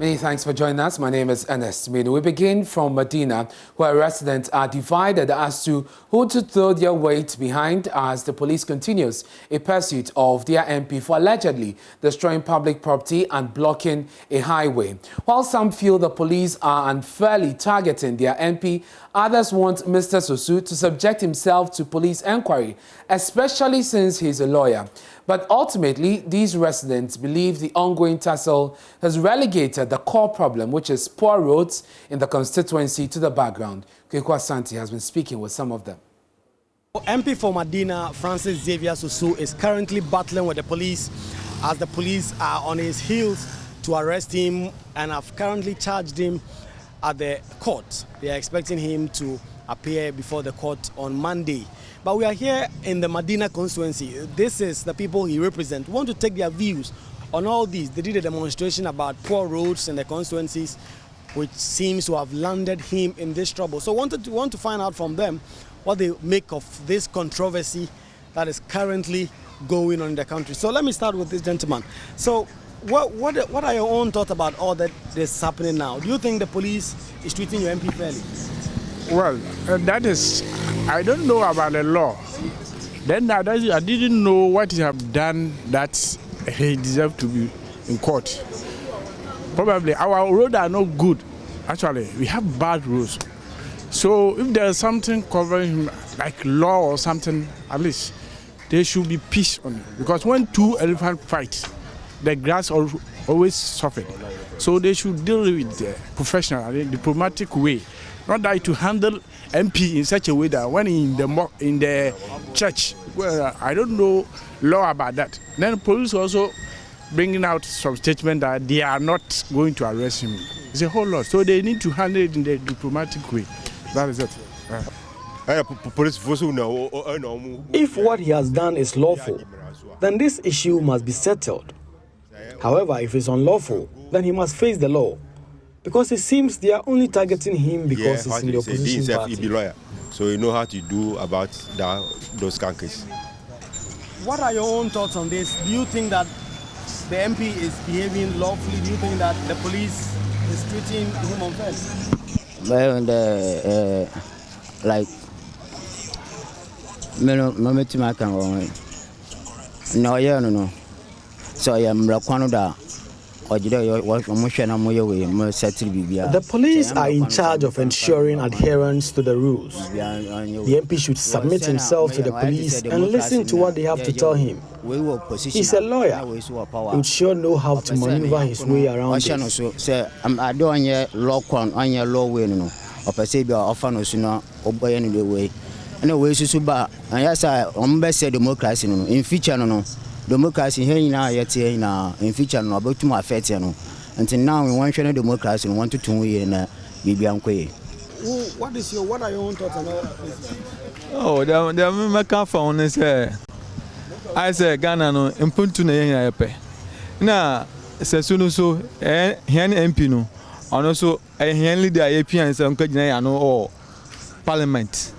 Many thanks for joining us. My name is Ernest Minu. We begin from Medina, where residents are divided as to who to throw their weight behind as the police continues a pursuit of their MP for allegedly destroying public property and blocking a highway. While some feel the police are unfairly targeting their MP, others want Mr. Sosu to subject himself to police inquiry, especially since he's a lawyer. But ultimately, these residents believe the ongoing tussle has relegated the core problem, which is poor roads in the constituency, to the background. Kwekwa Santi has been speaking with some of them. MP for Medina, Francis Xavier Sosu, is currently battling with the police as the police are on his heels to arrest him and have currently charged him at the court. They are expecting him to appear before the court on Monday. But we are here in the Medina constituency. This is the people he represents. We want to take their views on all these. They did a demonstration about poor roads in the constituencies, which seems to have landed him in this trouble. So want to find out from them what they make of this controversy that is currently going on in the country. So let me start with this gentleman. So what are your own thoughts about all that is happening now? Do you think the police is treating your MP fairly? Well, that is, I don't know about the law. Then I didn't know what he have done that he deserved to be in court. Probably our roads are not good. Actually, we have bad roads. So if there is something covering him, like law or something, at least there should be peace on it. Because when two elephants fight, the grass always suffers. So they should deal with the professional, diplomatic way. Not that to handle MP in such a way that when in the church, well, I don't know law about that. Then police also bringing out some statement that they are not going to arrest him. It's a whole lot. So they need to handle it in the diplomatic way. That is it. If what he has done is lawful, then this issue must be settled. However, if it's unlawful, then he must face the law. Because it seems they are only targeting him because he's in the opposition party. He lawyer, so you know how to do about those cases. What are your own thoughts on this? Do you think that the MP is behaving lawfully? Do you think that the police is treating him unfairly? Well, like, no. So I am the police are in charge of ensuring adherence to the rules. The MP should submit himself to the police and listen to what they have to tell him. He's a lawyer. He would sure know how to maneuver his way around this. Democracy here in future no about to affect until now we want to democracy and want to what are your own thoughts on all this? Oh, the American phone is I say Ghana no impuntu na yen yape na sesunu so here MP no ono so here leader APN say nka gina ya no or parliament.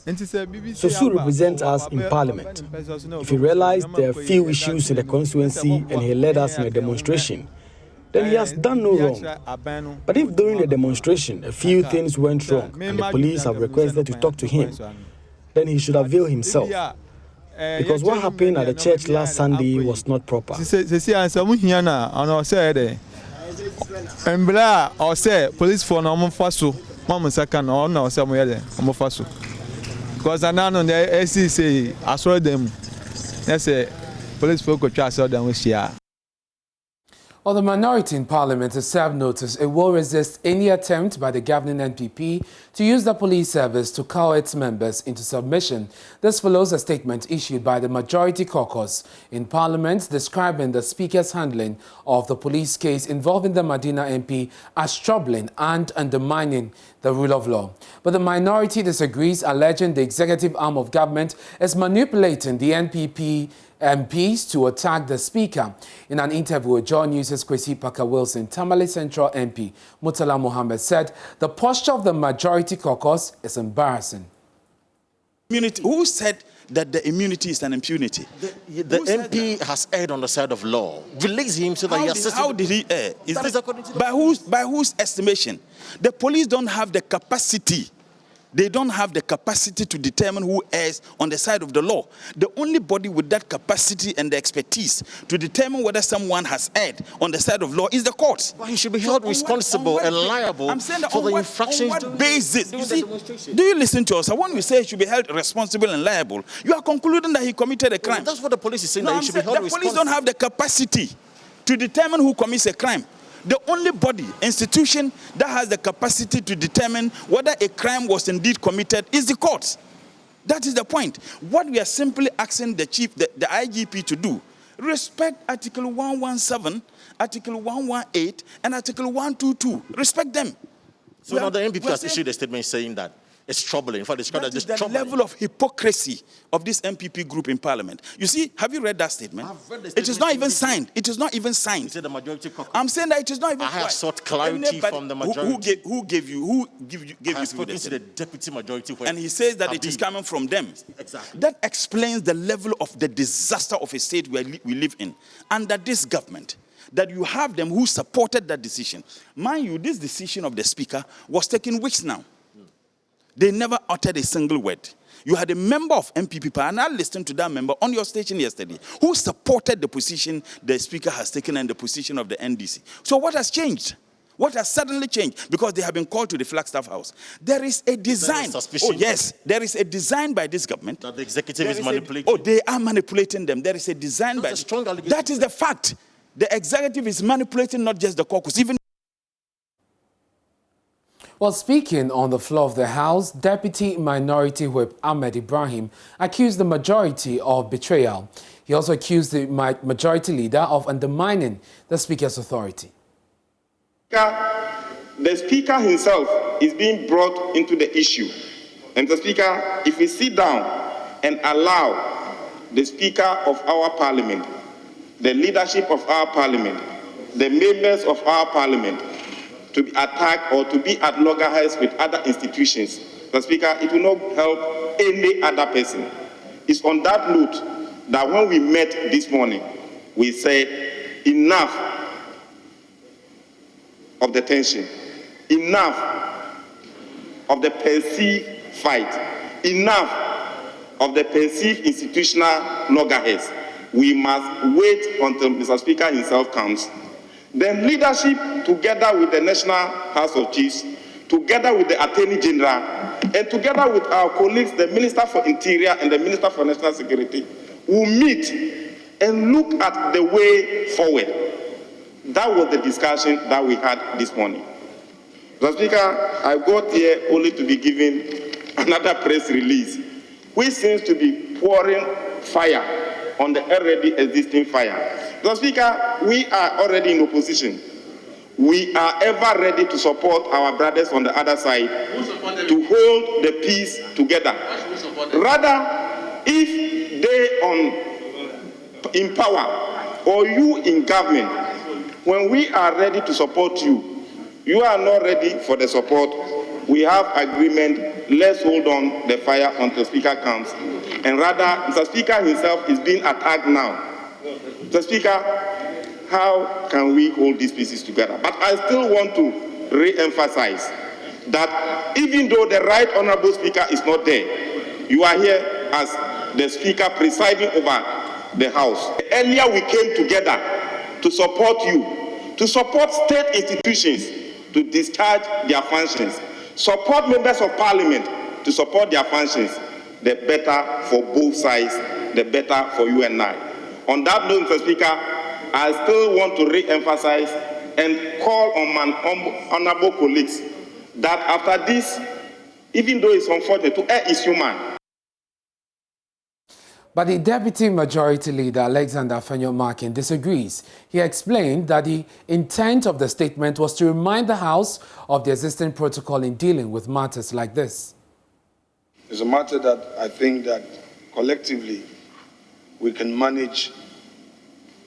Sosu represents us in Parliament. If he realized there are few issues in the constituency and he led us in a demonstration, then he has done no wrong. But if during the demonstration a few things went wrong and the police have requested to talk to him, then he should avail himself. Because what happened at the church last Sunday was not proper. Police for no faso, mama second or no faso. Because I know the SEC, I saw them. Yes, police folk try to them with you. Well, the minority in Parliament has served notice it will resist any attempt by the governing NPP to use the police service to cow its members into submission. This follows a statement issued by the majority caucus in Parliament describing the Speaker's handling of the police case involving the Medina MP as troubling and undermining the rule of law. But the minority disagrees, alleging the executive arm of government is manipulating the NPP MPs to attack the Speaker. In an interview with Joy News' Kwesi Parker-Wilson, Tamale Central MP Murtala Mohammed said the posture of the majority caucus is embarrassing. Who said that the immunity is an impunity? The MP has erred on the side of law. Release him so that he assesses. How did he err? That is according to the by whose estimation? The police don't have the capacity. They don't have the capacity to determine who errs on the side of the law. The only body with that capacity and the expertise to determine whether someone has erred on the side of law is the courts. But he should be held responsible and liable for the infractions. On what basis? You see, do you listen to us? When we say he should be held responsible and liable, you are concluding that he committed a crime. That's what the police is saying, No, that he should be held the responsible. police don't have the capacity to determine who commits a crime. The only body, institution that has the capacity to determine whether a crime was indeed committed is the courts. That is the point. What we are simply asking the IGP to do, respect Article 117, Article 118, and Article 122. Respect them. So now the MPP has issued a statement saying that it's troubling. In fact, it's that is the level of hypocrisy of this MPP group in Parliament. You see, have you read that statement? I've read the statement. It is not even signed. It is not even signed. You said the majority caucus. I'm saying that it is not even. I have sought clarity from the majority. Who gave you I have spoken to the deputy majority. And he says that it is coming from them. Exactly. That explains the level of the disaster of a state we live in. Under this government, that you have them who supported that decision. Mind you, this decision of the speaker was taken weeks now. They never uttered a single word. You had a member of MPP, and I listened to that member on your station yesterday, who supported the position the speaker has taken and the position of the NDC. So what has changed? What has suddenly changed? Because they have been called to the Flagstaff House. There is a design. Suspicion. Oh, yes. There is a design by this government. That the executive is manipulating. They are manipulating them. There is a design by. That's a strong allegation. That is the fact. The executive is manipulating not just the caucus, even. While speaking on the floor of the House, Deputy Minority Whip Ahmed Ibrahim accused the majority of betrayal. He also accused the majority leader of undermining the Speaker's authority. The Speaker himself is being brought into the issue. And the Speaker, if we sit down and allow the Speaker of our Parliament, the leadership of our Parliament, the members of our Parliament, to be attacked or to be at loggerheads with other institutions, the Speaker, it will not help any other person. It's on that note that when we met this morning, we said enough of the tension, enough of the perceived fight, enough of the perceived institutional loggerheads. We must wait until Mr. Speaker himself comes. Then leadership, together with the National House of Chiefs, together with the Attorney General, and together with our colleagues, the Minister for Interior and the Minister for National Security, will meet and look at the way forward. That was the discussion that we had this morning. Mr. Speaker, I got here only to be given another press release, which seems to be pouring fire on the already existing fire. Mr. Speaker, we are already in opposition. We are ever ready to support our brothers on the other side to hold the peace together. Rather, if they in power or you in government, when we are ready to support you, you are not ready for the support. We have agreement. Let's hold on the fire until the Speaker comes. And rather, Mr. Speaker himself is being attacked now. Mr. Speaker, how can we hold these pieces together? But I still want to re-emphasize that even though the Right Honourable Speaker is not there, you are here as the Speaker presiding over the House. Earlier we came together to support you, to support state institutions to discharge their functions, support members of Parliament to support their functions. The better for both sides, the better for you and I. On that note, Mr. Speaker, I still want to re-emphasize and call on my honourable colleagues that after this, even though it's unfortunate, to err is human. But the Deputy Majority Leader, Alexander Afenyo-Markin, disagrees. He explained that the intent of the statement was to remind the House of the existing protocol in dealing with matters like this. It's a matter that I think that collectively we can manage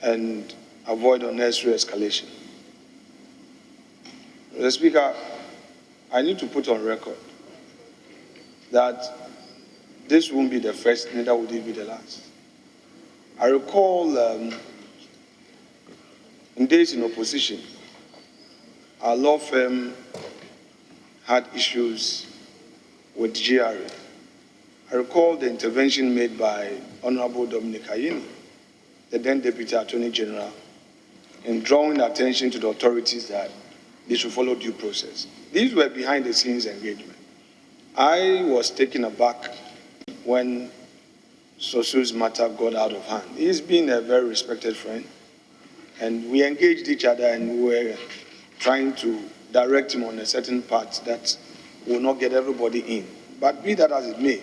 and avoid unnecessary escalation. Mr. Speaker, I need to put on record that this won't be the first, neither would it be the last. I recall in days in opposition, our law firm had issues with GRA. I recall the intervention made by Honorable Dominic Ayini, the then Deputy Attorney General, in drawing attention to the authorities that they should follow due process. These were behind the scenes engagement. I was taken aback when Sosu's matter got out of hand. He's been a very respected friend, and we engaged each other and we were trying to direct him on a certain path that will not get everybody in. But be that as it may,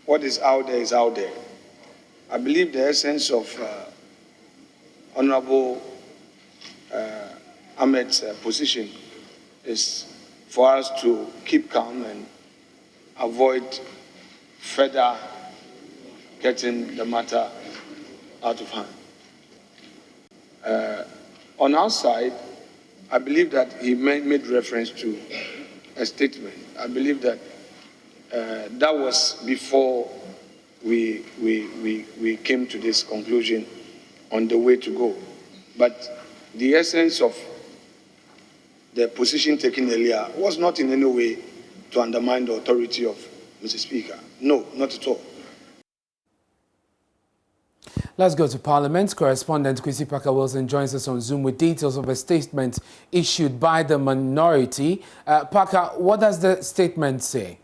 what is out there is out there. I believe the essence of Honorable Ahmed's position is for us to keep calm and avoid further getting the matter out of hand. On our side, I believe that he made reference to a statement. I believe that that was before we came to this conclusion on the way to go. But the essence of the position taken earlier was not in any way to undermine the authority of Mr. Speaker. No, not at all. Let's go to Parliament. Correspondent Kwesi Parker-Wilson joins us on Zoom with details of a statement issued by the minority. Parker, what does the statement say?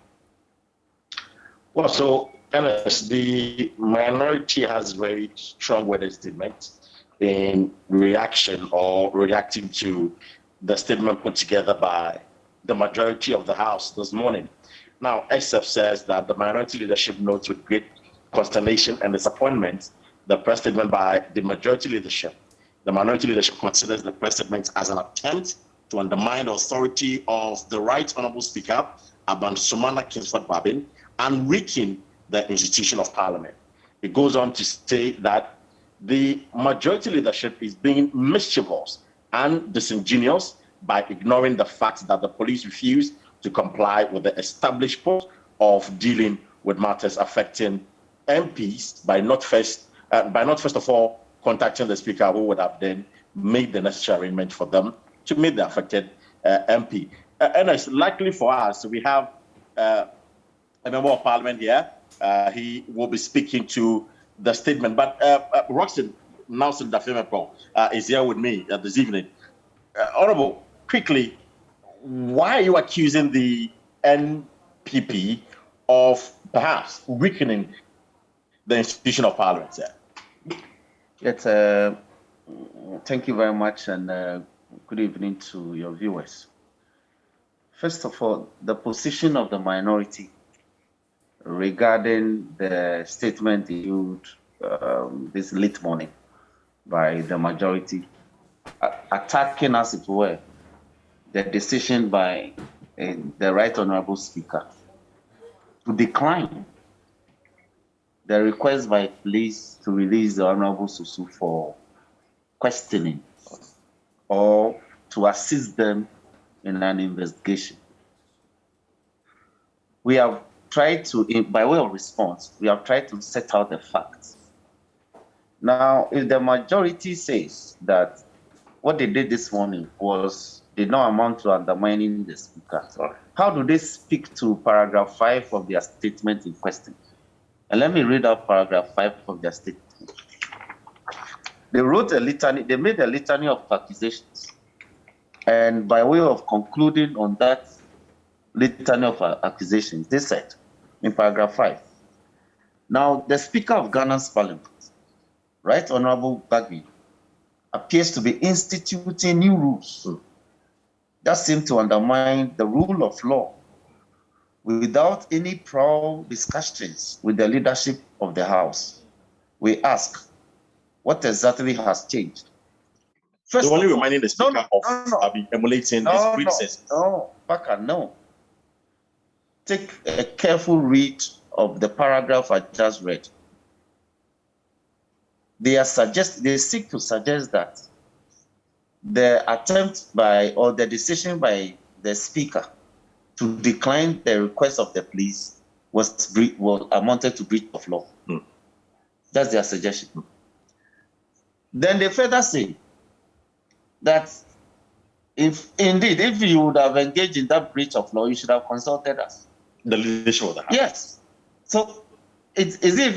Well, so, Ernest, the minority has very strong worded statement in reaction or reacting to the statement put together by the majority of the House this morning. Now, SF says that the minority leadership notes with great consternation and disappointment the press statement by the majority leadership. The minority leadership considers the press statement as an attempt to undermine the authority of the Right Honourable Speaker, Aban Sumana Kingsford Babin, and weaken the institution of Parliament. It goes on to say that the majority leadership is being mischievous and disingenuous by ignoring the fact that the police refused to comply with the established process of dealing with matters affecting MPs by not first of all contacting the Speaker, who would have then made the necessary arrangement for them to meet the affected MP. And it's likely for us, we have a member of Parliament here. He will be speaking to the statement. But Roxanne Nelson Dafemepo is here with me this evening. Honourable, quickly, why are you accusing the NPP of perhaps weakening the institution of Parliament, sir? Yes, thank you very much, and good evening to your viewers. First of all, the position of the minority regarding the statement issued this late morning by the majority, attacking, as it were, the decision by the Right Honourable Speaker to decline the request by police to release the Honourable Sosu for questioning or to assist them in an investigation. We have tried to, by way of response, we have tried to set out the facts. Now, if the majority says that what they did this morning did not amount to undermining the Speaker, how do they speak to paragraph 5 of their statement in question? And let me read out paragraph 5 of their statement. They wrote a litany, they made a litany of accusations. And by way of concluding on that litany of accusations, they said in paragraph 5, now the Speaker of Ghana's Parliament, Right Honourable Bagby, appears to be instituting new rules that seem to undermine the rule of law without any prior discussions with the leadership of the House. We ask, what exactly has changed? First, only reminding the Speaker of emulating his predecessors. No, Baka, no. Take a careful read of the paragraph I just read. They seek to suggest that the attempt or the decision by the Speaker to decline the request of the police amounted to breach of law. That's their suggestion. Then they further say that if you would have engaged in that breach of law, you should have consulted us. The leadership of the House. Yes. So is it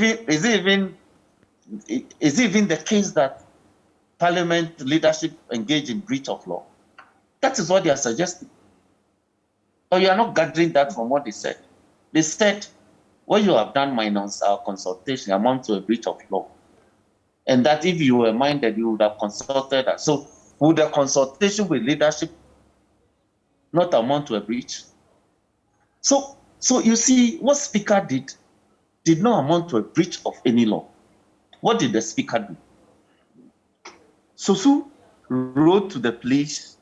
even the case that Parliament leadership engaged in breach of law? That is what they are suggesting. Or you are not gathering that from what they said. They said what you have done minus our consultation amount to a breach of law. And that if you were minded, you would have consulted us. So would a consultation with leadership not amount to a breach? So you see, what Speaker did not amount to a breach of any law. What did the Speaker do? Sosu wrote to the police,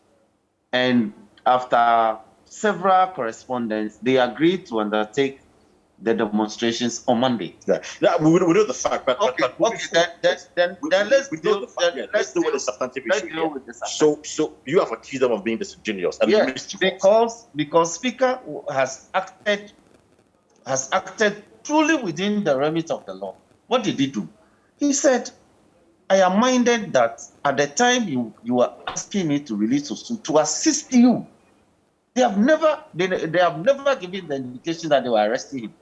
and after several correspondence, they agreed to undertake the demonstrations on Monday. Yeah, we know the fact, but then let's deal with the substantive issue. So you have accused them of being disingenuous and mischievous. Because Speaker has acted truly within the remit of the law. What did he do? He said, I am minded that at the time you were asking me to release Sosu to assist you. They have never given the indication that they were arresting him.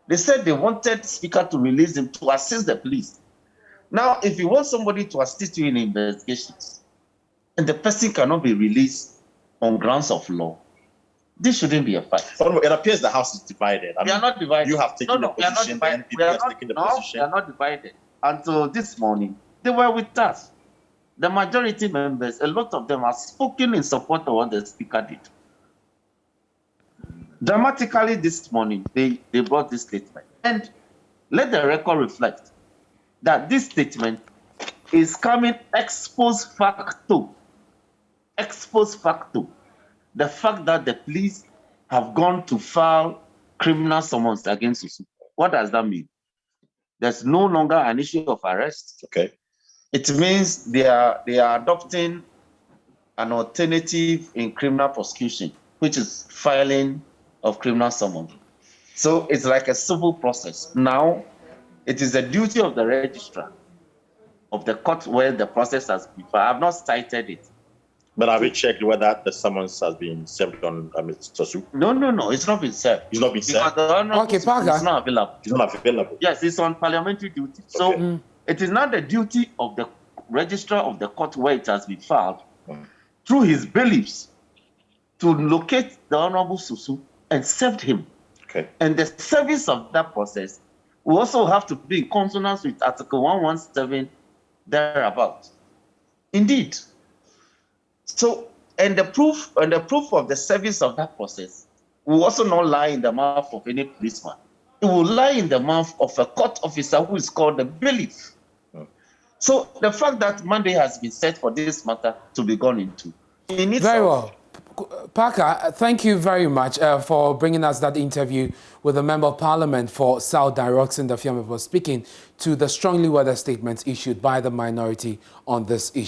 They said they wanted Speaker to release him to assist the police. Now, if you want somebody to assist you in investigations, and the person cannot be released on grounds of law, this shouldn't be a fight. It appears the House is divided. We are not divided. You have taken the position, the NPP has taken the position. We are not divided. Until this morning, they were with us. The majority members, a lot of them have spoken in support of what the Speaker did. Dramatically this morning, they brought this statement. And let the record reflect that this statement is coming ex post facto. Ex post facto. The fact that the police have gone to file criminal summons against Sosu. What does that mean? There's no longer an issue of arrest. Okay. It means they are adopting an alternative in criminal prosecution, which is filing of criminal summons. So it's like a civil process. Now, it is the duty of the registrar of the court where the process has been filed. I have not cited it. But have you checked whether the summons has been served on Sosu? No, it's not been served. It's not been served? Okay, Parker. It's not available. It's not available? Yes, it's on parliamentary duty. So it is not the duty of the registrar of the court where it has been filed through his bailiffs to locate the Honorable Sosu and serve him. Okay. And the service of that process will also have to be in consonance with Article 117 thereabout. Indeed. So, and the proof of the service of that process will also not lie in the mouth of any policeman. It will lie in the mouth of a court officer who is called the bailiff. So the fact that Monday has been set for this matter to be gone into. Very well. Parker, thank you very much for bringing us that interview with the Member of Parliament for South Diroxin, the Fiamme, for speaking to the strongly worded statements issued by the minority on this issue.